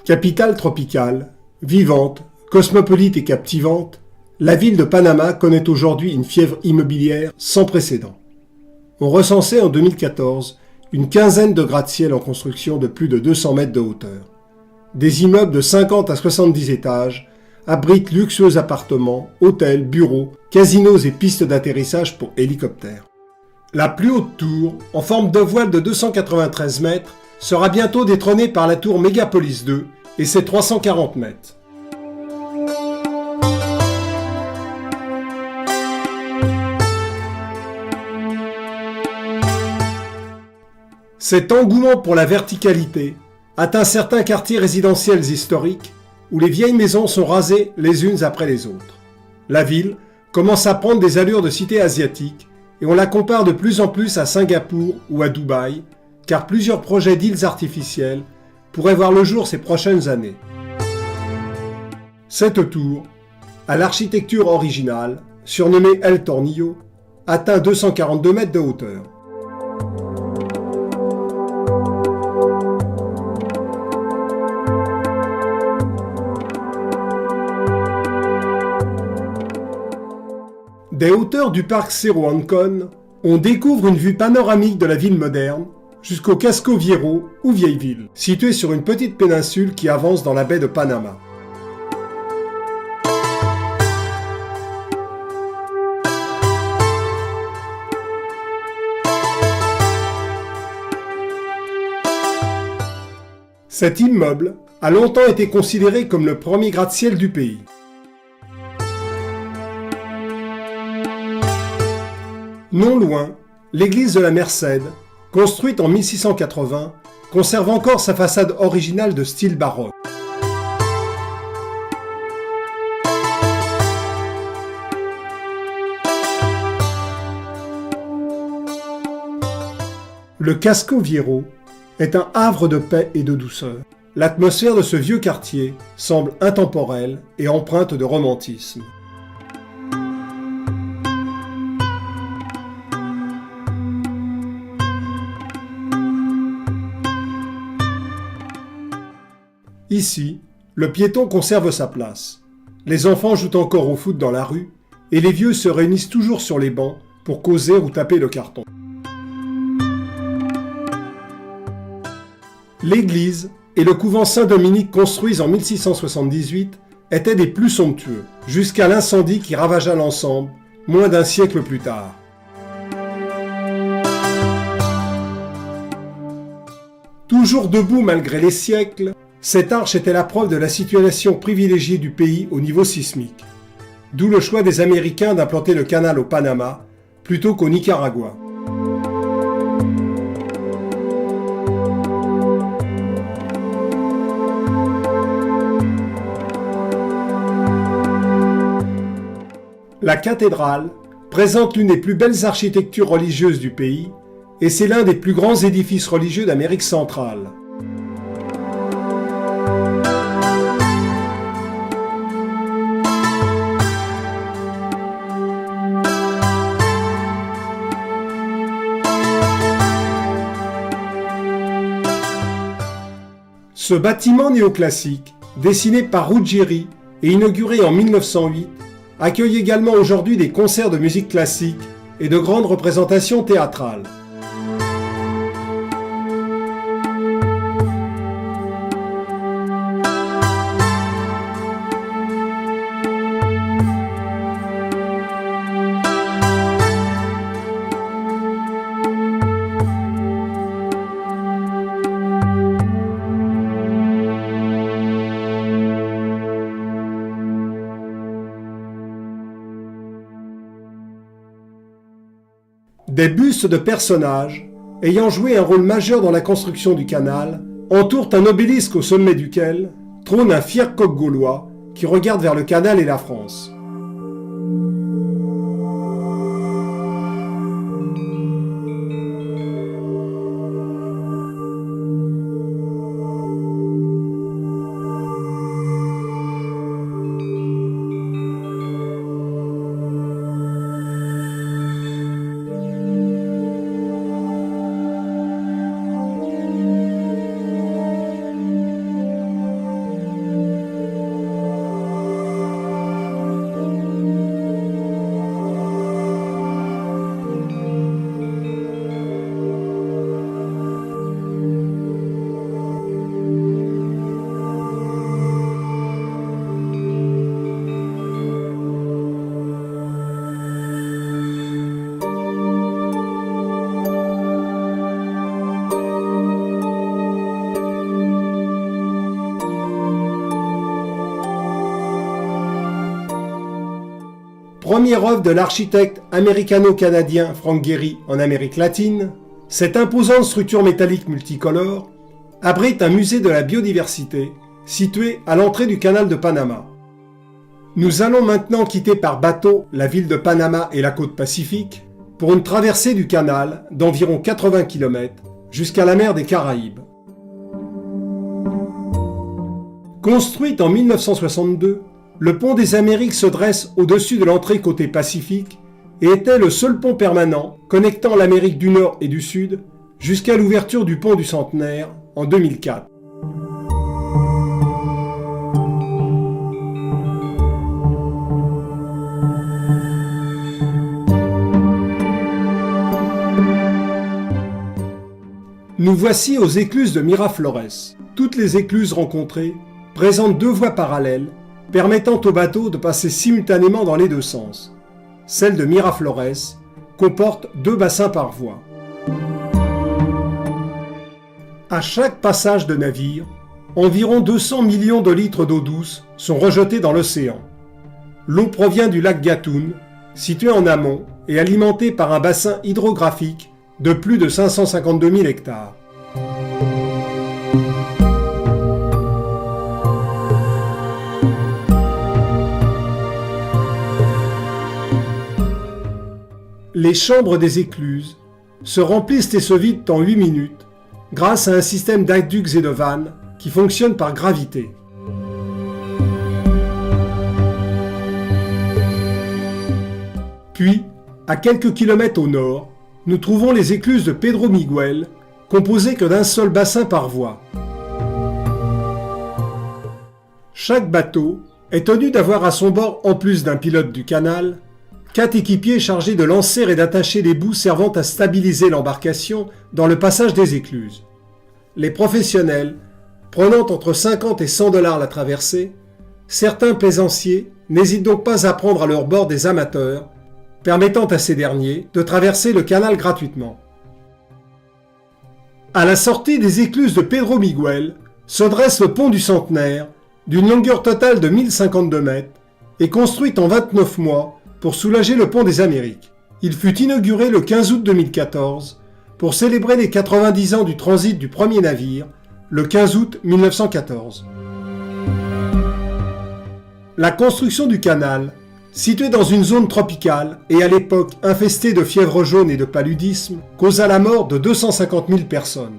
Capitale tropicale, vivante, cosmopolite et captivante, la ville de Panama connaît aujourd'hui une fièvre immobilière sans précédent. On recensait en 2014 une quinzaine de gratte-ciel en construction de plus de 200 mètres de hauteur. Des immeubles de 50 à 70 étages abritent luxueux appartements, hôtels, bureaux, casinos et pistes d'atterrissage pour hélicoptères. La plus haute tour, en forme de voile de 293 mètres, sera bientôt détrônée par la tour Megapolis 2 et ses 340 mètres. Cet engouement pour la verticalité atteint certains quartiers résidentiels historiques où les vieilles maisons sont rasées les unes après les autres. La ville commence à prendre des allures de cité asiatique et on la compare de plus en plus à Singapour ou à Dubaï, car plusieurs projets d'îles artificielles pourraient voir le jour ces prochaines années. Cette tour, à l'architecture originale, surnommée El Tornillo, atteint 242 mètres de hauteur. Des hauteurs du parc Cerro Ancón, on découvre une vue panoramique de la ville moderne jusqu'au Casco Viejo ou Vieille Ville, situé sur une petite péninsule qui avance dans la baie de Panama. Cet immeuble a longtemps été considéré comme le premier gratte-ciel du pays. Non loin, l'église de la Merced, construite en 1680, conserve encore sa façade originale de style baroque. Le Casco Viejo est un havre de paix et de douceur. L'atmosphère de ce vieux quartier semble intemporelle et empreinte de romantisme. Ici, le piéton conserve sa place. Les enfants jouent encore au foot dans la rue et les vieux se réunissent toujours sur les bancs pour causer ou taper le carton. L'église et le couvent Saint-Dominique construits en 1678 étaient des plus somptueux, jusqu'à l'incendie qui ravagea l'ensemble moins d'un siècle plus tard. Toujours debout malgré les siècles, cette arche était la preuve de la situation privilégiée du pays au niveau sismique. D'où le choix des Américains d'implanter le canal au Panama plutôt qu'au Nicaragua. La cathédrale présente l'une des plus belles architectures religieuses du pays et c'est l'un des plus grands édifices religieux d'Amérique centrale. Ce bâtiment néoclassique, dessiné par Ruggieri et inauguré en 1908, accueille également aujourd'hui des concerts de musique classique et de grandes représentations théâtrales. Des bustes de personnages, ayant joué un rôle majeur dans la construction du canal, entourent un obélisque au sommet duquel trône un fier coq gaulois qui regarde vers le canal et la France. première œuvre de l'architecte américano-canadien Frank Gehry en Amérique latine, cette imposante structure métallique multicolore abrite un musée de la biodiversité situé à l'entrée du canal de Panama. Nous allons maintenant quitter par bateau la ville de Panama et la côte Pacifique pour une traversée du canal d'environ 80 km jusqu'à la mer des Caraïbes. Construite en 1962, le pont des Amériques se dresse au-dessus de l'entrée côté Pacifique et était le seul pont permanent connectant l'Amérique du Nord et du Sud jusqu'à l'ouverture du pont du Centenaire en 2004. Nous voici aux écluses de Miraflores. Toutes les écluses rencontrées présentent deux voies parallèles permettant aux bateaux de passer simultanément dans les deux sens. Celle de Miraflores comporte 2 bassins par voie. À chaque passage de navire, environ 200 millions de litres d'eau douce sont rejetés dans l'océan. L'eau provient du lac Gatun, situé en amont et alimenté par un bassin hydrographique de plus de 552 000 hectares. Les chambres des écluses se remplissent et se vident en 8 minutes grâce à un système d'aqueducs et de vannes qui fonctionne par gravité. Puis, à quelques kilomètres au nord, nous trouvons les écluses de Pedro Miguel, composées que d'un seul bassin par voie. Chaque bateau est tenu d'avoir à son bord, en plus d'un pilote du canal, 4 équipiers chargés de lancer et d'attacher les bouts servant à stabiliser l'embarcation dans le passage des écluses. Les professionnels, prenant entre 50 et 100 $ la traversée, certains plaisanciers n'hésitent donc pas à prendre à leur bord des amateurs, permettant à ces derniers de traverser le canal gratuitement. À la sortie des écluses de Pedro Miguel se dresse le pont du Centenaire, d'une longueur totale de 1052 mètres, et construit en 29 mois pour soulager le pont des Amériques. Il fut inauguré le 15 août 2014 pour célébrer les 90 ans du transit du premier navire, le 15 août 1914. La construction du canal, situé dans une zone tropicale et à l'époque infestée de fièvre jaune et de paludisme, causa la mort de 250 000 personnes.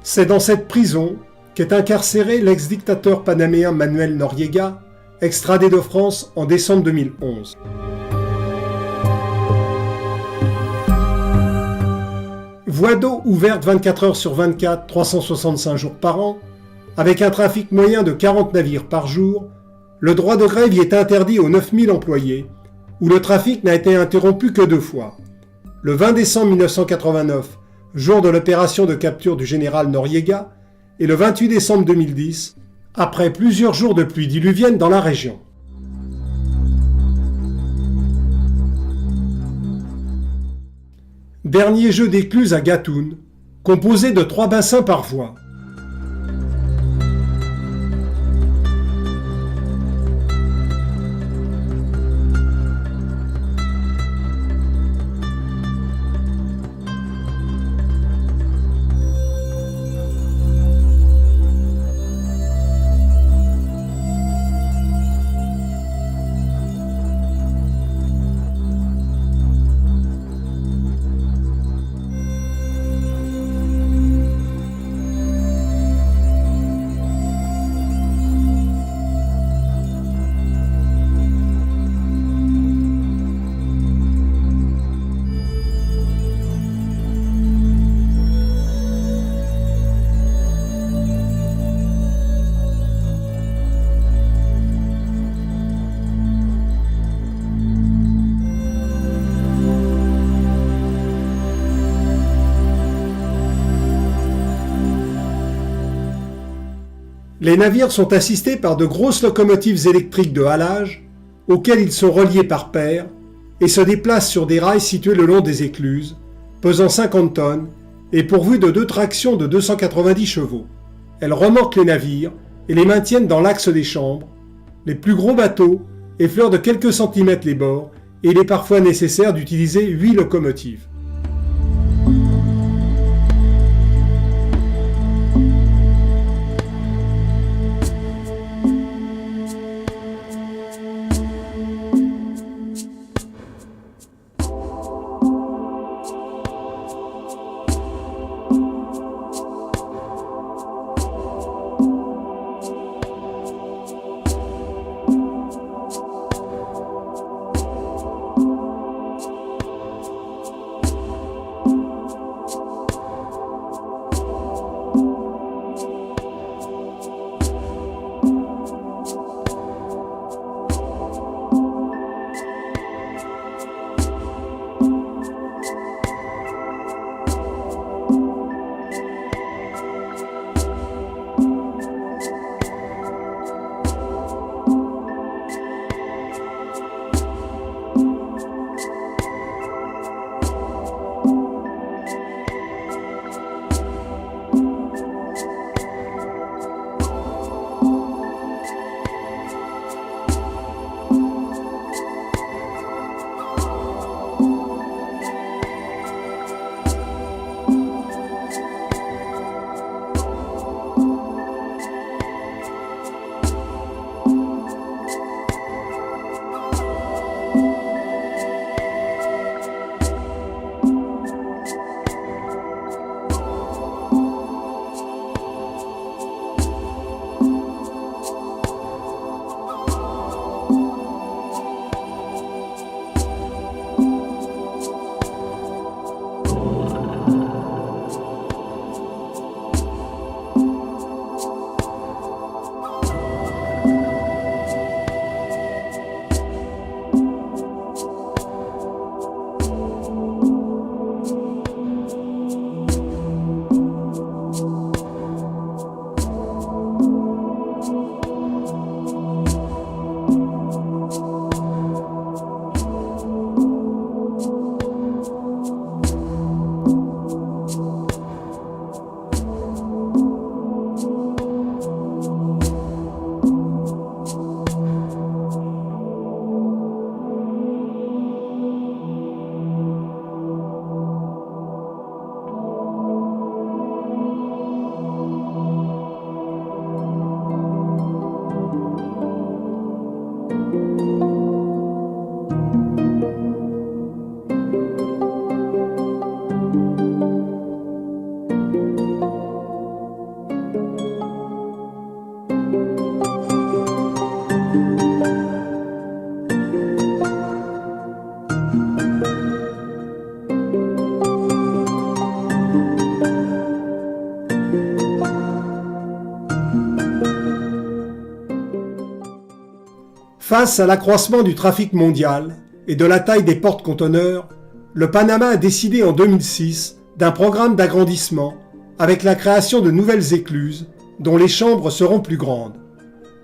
C'est dans cette prison qu'est incarcéré l'ex-dictateur panaméen Manuel Noriega, extradé de France en décembre 2011. Voie d'eau ouverte 24 heures sur 24, 365 jours par an, avec un trafic moyen de 40 navires par jour, le droit de grève y est interdit aux 9000 employés, où le trafic n'a été interrompu que 2 fois. Le 20 décembre 1989, jour de l'opération de capture du général Noriega, et le 28 décembre 2010, après plusieurs jours de pluie diluvienne dans la région. Dernier jeu d'écluses à Gatun, composé de 3 bassins par voie. Les navires sont assistés par de grosses locomotives électriques de halage, auxquelles ils sont reliés par paires, et se déplacent sur des rails situés le long des écluses, pesant 50 tonnes et pourvus de 2 tractions de 290 chevaux. Elles remorquent les navires et les maintiennent dans l'axe des chambres. Les plus gros bateaux effleurent de quelques centimètres les bords et il est parfois nécessaire d'utiliser 8 locomotives. Face à l'accroissement du trafic mondial et de la taille des porte-conteneurs, le Panama a décidé en 2006 d'un programme d'agrandissement avec la création de nouvelles écluses dont les chambres seront plus grandes.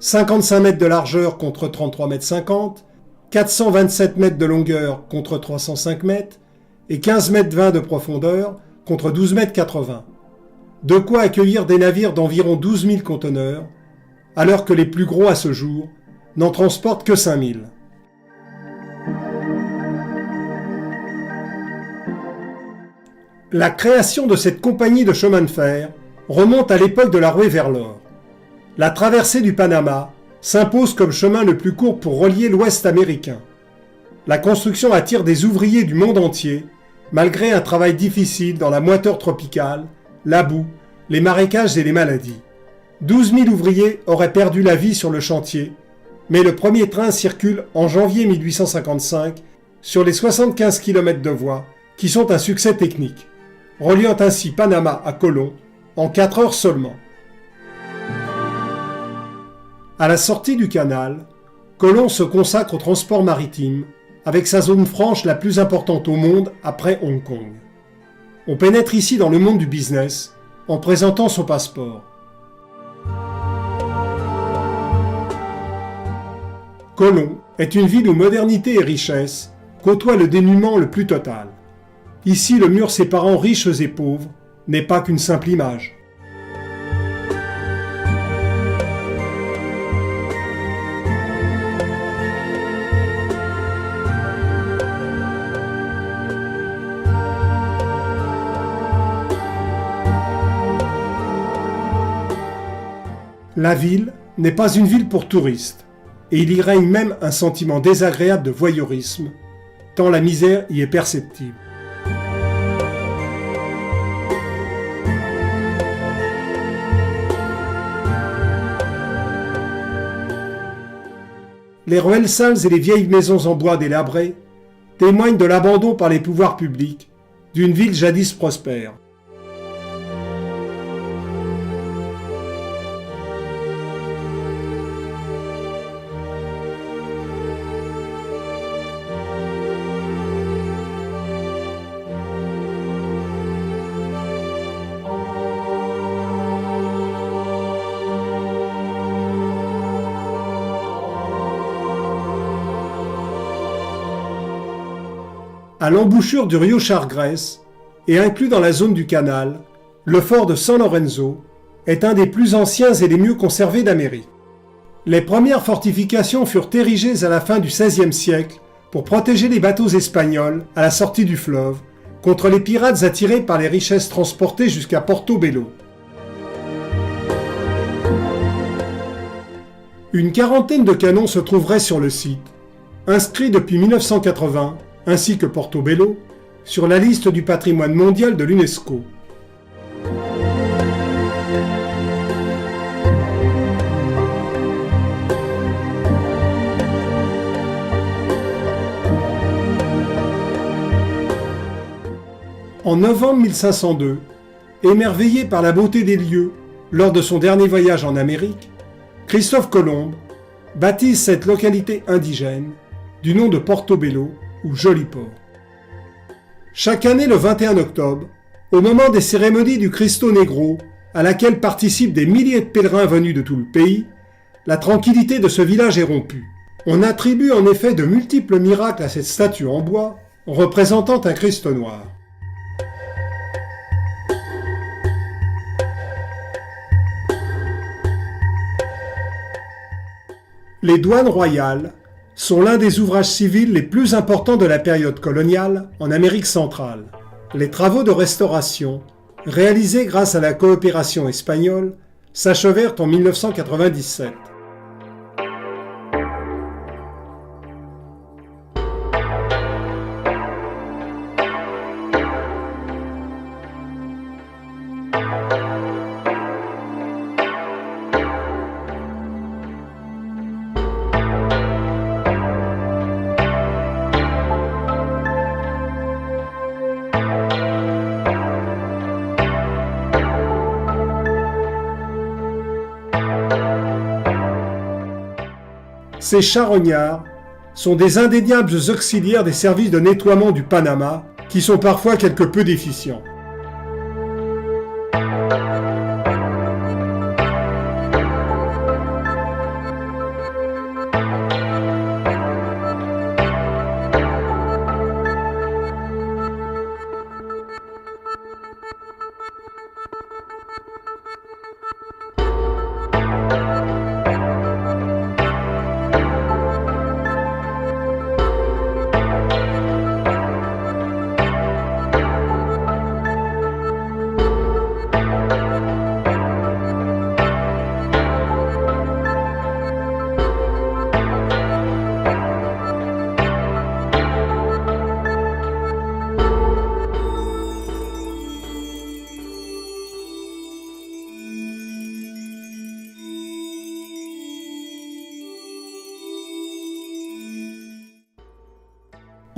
55 mètres de largeur contre 33,50 mètres, 427 mètres de longueur contre 305 mètres et 15,20 mètres de profondeur contre 12,80 mètres. De quoi accueillir des navires d'environ 12 000 conteneurs, alors que les plus gros à ce jour n'en transportent que 5 000. La création de cette compagnie de chemin de fer remonte à l'époque de la ruée vers l'or. La traversée du Panama s'impose comme chemin le plus court pour relier l'Ouest américain. La construction attire des ouvriers du monde entier, malgré un travail difficile dans la moiteur tropicale, la boue, les marécages et les maladies. 12 000 ouvriers auraient perdu la vie sur le chantier, mais le premier train circule en janvier 1855 sur les 75 km de voies qui sont un succès technique, reliant ainsi Panama à Colón en 4 heures seulement. À la sortie du canal, Colón se consacre au transport maritime avec sa zone franche la plus importante au monde après Hong Kong. On pénètre ici dans le monde du business en présentant son passeport. Colón est une ville où modernité et richesse côtoient le dénuement le plus total. Ici, le mur séparant riches et pauvres n'est pas qu'une simple image. La ville n'est pas une ville pour touristes, et il y règne même un sentiment désagréable de voyeurisme, tant la misère y est perceptible. Les ruelles sales et les vieilles maisons en bois délabrées témoignent de l'abandon par les pouvoirs publics d'une ville jadis prospère. À l'embouchure du Rio Chagres et inclus dans la zone du canal, le fort de San Lorenzo est un des plus anciens et les mieux conservés d'Amérique. Les premières fortifications furent érigées à la fin du XVIe siècle pour protéger les bateaux espagnols à la sortie du fleuve contre les pirates attirés par les richesses transportées jusqu'à Portobello. Une quarantaine de canons se trouveraient sur le site, inscrits depuis 1980, ainsi que Portobello, sur la liste du patrimoine mondial de l'UNESCO. En novembre 1502, émerveillé par la beauté des lieux lors de son dernier voyage en Amérique, Christophe Colomb baptise cette localité indigène du nom de Portobello, ou Joli Port. Chaque année le 21 octobre, au moment des cérémonies du Cristo Negro, à laquelle participent des milliers de pèlerins venus de tout le pays, la tranquillité de ce village est rompue. On attribue en effet de multiples miracles à cette statue en bois, représentant un Christ noir. Les douanes royales sont l'un des ouvrages civils les plus importants de la période coloniale en Amérique centrale. Les travaux de restauration, réalisés grâce à la coopération espagnole, s'achevèrent en 1997. Ces charognards sont des indéniables auxiliaires des services de nettoiement du Panama qui sont parfois quelque peu déficients.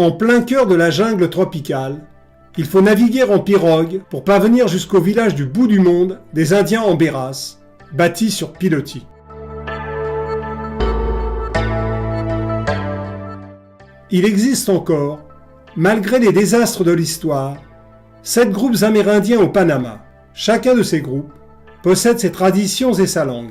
En plein cœur de la jungle tropicale, il faut naviguer en pirogue pour parvenir jusqu'au village du bout du monde des Indiens Emberas, bâti sur pilotis. Il existe encore, malgré les désastres de l'histoire, 7 groupes amérindiens au Panama. Chacun de ces groupes possède ses traditions et sa langue.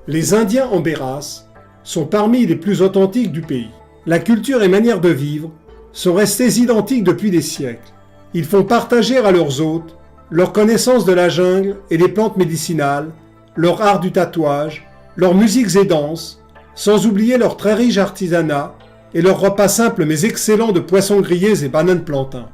Les Indiens Emberas sont parmi les plus authentiques du pays. La culture et manière de vivre sont restées identiques depuis des siècles. Ils font partager à leurs hôtes leur connaissance de la jungle et des plantes médicinales, leur art du tatouage, leurs musiques et danses, sans oublier leur très riche artisanat et leurs repas simples mais excellents de poissons grillés et bananes plantains.